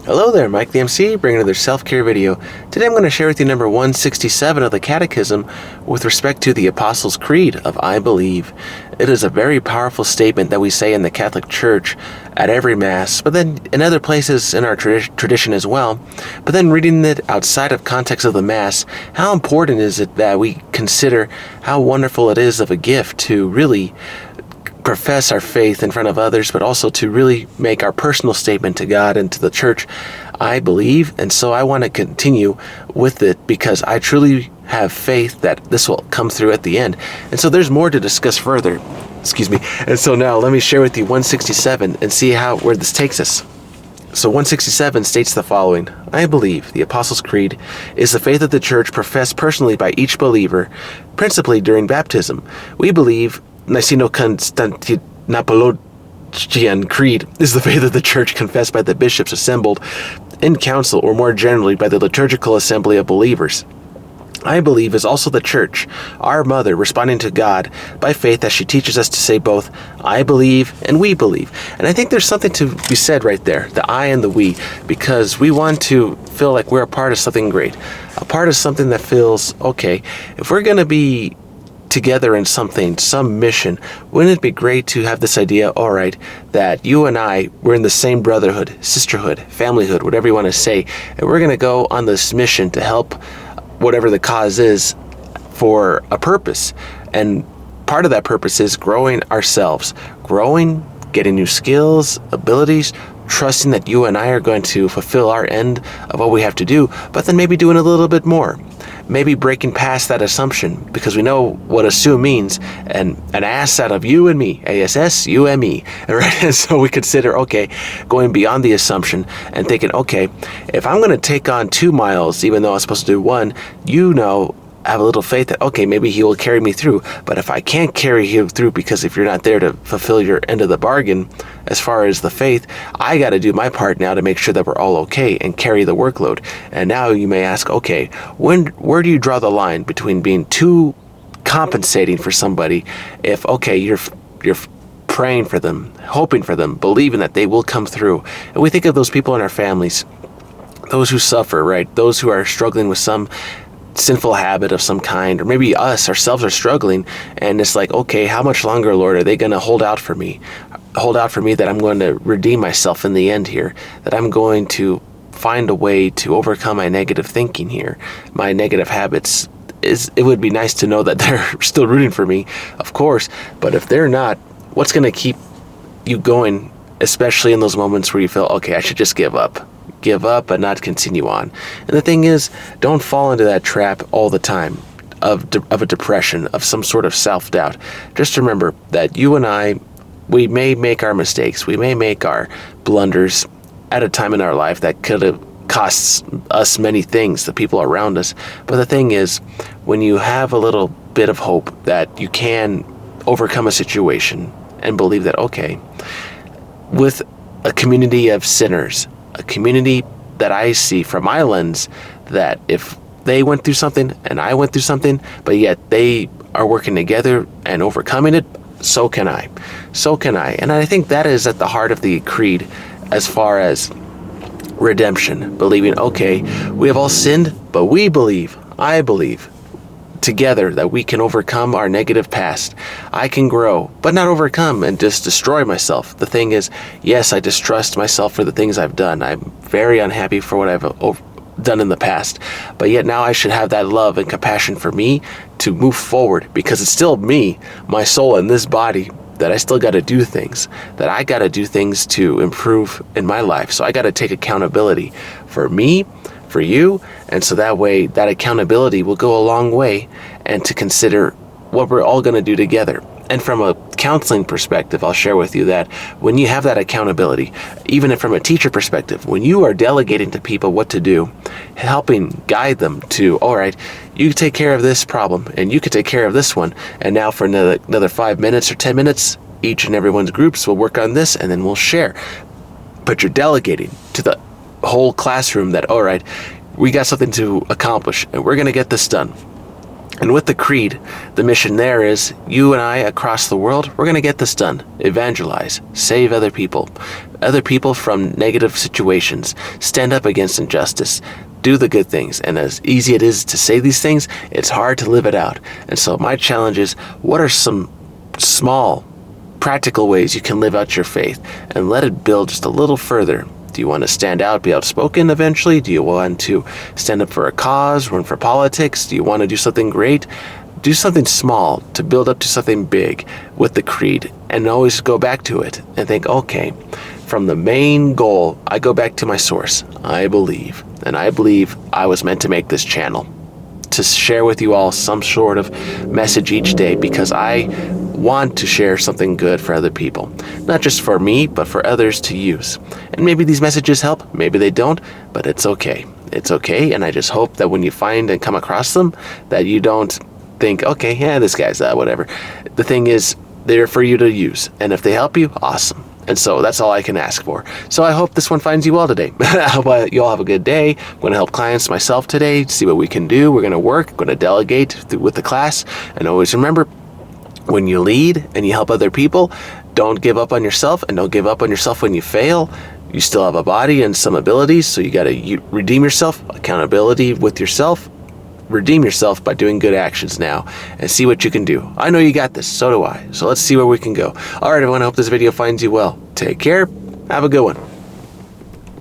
Hello there, Mike the MC, bringing another self-care video. Today I'm going to share with you number 167 of the Catechism with respect to the Apostles' Creed of I believe. It is a very powerful statement that we say in the Catholic Church at every Mass, but then in other places in our tradition as well. But then reading it outside of context of the Mass, how important is it that we consider how wonderful it is of a gift to really profess our faith in front of others, but also to really make our personal statement to God and to the Church. I believe, and so I want to continue with it because I truly have faith that this will come through at the end. And so there's more to discuss further. And so now let me share with you 167 and see where this takes us. So 167 states the following: I believe the Apostles' Creed is the faith of the Church professed personally by each believer, principally during baptism. We believe Niceno-Constantinopolitan Creed is the faith of the Church confessed by the bishops assembled in council, or more generally by the liturgical assembly of believers. I believe is also the Church, our mother, responding to God by faith as she teaches us to say both I believe and we believe. And I think there's something to be said right there, the I and the we, because we want to feel like we're a part of something great, a part of something that feels, okay, if we're going to be together in something, some mission, wouldn't it be great to have this idea, all right, that you and I, we're in the same brotherhood, sisterhood, familyhood, whatever you want to say, and we're going to go on this mission to help whatever the cause is for a purpose. And part of that purpose is growing ourselves, getting new skills, abilities, trusting that you and I are going to fulfill our end of what we have to do, but then maybe doing a little bit more. Maybe breaking past that assumption, because we know what assume means, and an ass out of you and me, A-S-S-U-M-E, right? And so we consider, okay, going beyond the assumption and thinking, okay, if I'm going to take on 2 miles, even though I'm supposed to do 1, have a little faith that, okay, maybe he will carry me through. But if I can't carry you through because if you're not there to fulfill your end of the bargain, as far as the faith, I got to do my part now to make sure that we're all okay and carry the workload. And now you may ask, okay, where do you draw the line between being too compensating for somebody if, okay, you're praying for them, hoping for them, believing that they will come through. And we think of those people in our families, those who suffer, right? Those who are struggling with some sinful habit of some kind, or maybe us ourselves are struggling, and it's like, okay, how much longer, Lord, are they going to hold out for me that I'm going to redeem myself in the end here, that I'm going to find a way to overcome my negative thinking here, my negative habits. It would be nice to know that they're still rooting for me, of course, but if they're not, what's going to keep you going, especially in those moments where you feel, okay, I should just give up and not continue on. And the thing is, don't fall into that trap all the time of a depression, of some sort of self-doubt. Just remember that you and I, we may make our mistakes, we may make our blunders at a time in our life that could have cost us many things, the people around us. But the thing is, when you have a little bit of hope that you can overcome a situation and believe that, okay, with a community of sinners, a community that I see from my lens, that if they went through something and I went through something, but yet they are working together and overcoming it, so can I. And I think that is at the heart of the creed as far as redemption, believing, okay, we have all sinned, but we believe, I believe, together that we can overcome our negative past. I can grow, but not overcome and just destroy myself. The thing is, yes, I distrust myself for the things I've done. I'm very unhappy for what I've done in the past, but yet now I should have that love and compassion for me to move forward, because it's still me, my soul, and this body, that I still got to do things, that I got to do things to improve in my life. So I got to take accountability for me, for you, and so that way that accountability will go a long way, and to consider what we're all going to do together. And from a counseling perspective, I'll share with you that when you have that accountability, even from a teacher perspective, when you are delegating to people what to do, helping guide them to, all right, you take care of this problem and you can take care of this one, and now for another 5 minutes or 10 minutes, each and everyone's groups will work on this and then we'll share. But you're delegating to the whole classroom that, all right, we got something to accomplish and we're going to get this done. And with the creed, the mission there is you and I across the world, we're going to get this done. Evangelize, save other people from negative situations, stand up against injustice, do the good things. And as easy it is to say these things, it's hard to live it out. And so my challenge is, what are some small, practical ways you can live out your faith and let it build just a little further? Do you want to stand out, be outspoken eventually? Do you want to stand up for a cause, run for politics? Do you want to do something great? Do something small to build up to something big with the creed, and always go back to it and think, okay, from the main goal, I go back to my source. I believe I was meant to make this channel, to share with you all some sort of message each day, because I want to share something good for other people, not just for me, but for others to use. And maybe these messages help, maybe they don't, but it's okay. It's okay, and I just hope that when you find and come across them, that you don't think, okay, yeah, this guy's whatever. The thing is, they're for you to use, and if they help you, awesome. And so that's all I can ask for. So I hope this one finds you well today. I hope you all have a good day. I'm going to help clients myself today, see what we can do. We're going to work, going to delegate with the class. And always remember, when you lead and you help other people, don't give up on yourself, and don't give up on yourself when you fail. You still have a body and some abilities, so you got to redeem yourself, accountability with yourself. Redeem yourself by doing good actions now and see what you can do. I know you got this, so do I. So let's see where we can go. All right, everyone, I hope this video finds you well. Take care. Have a good one.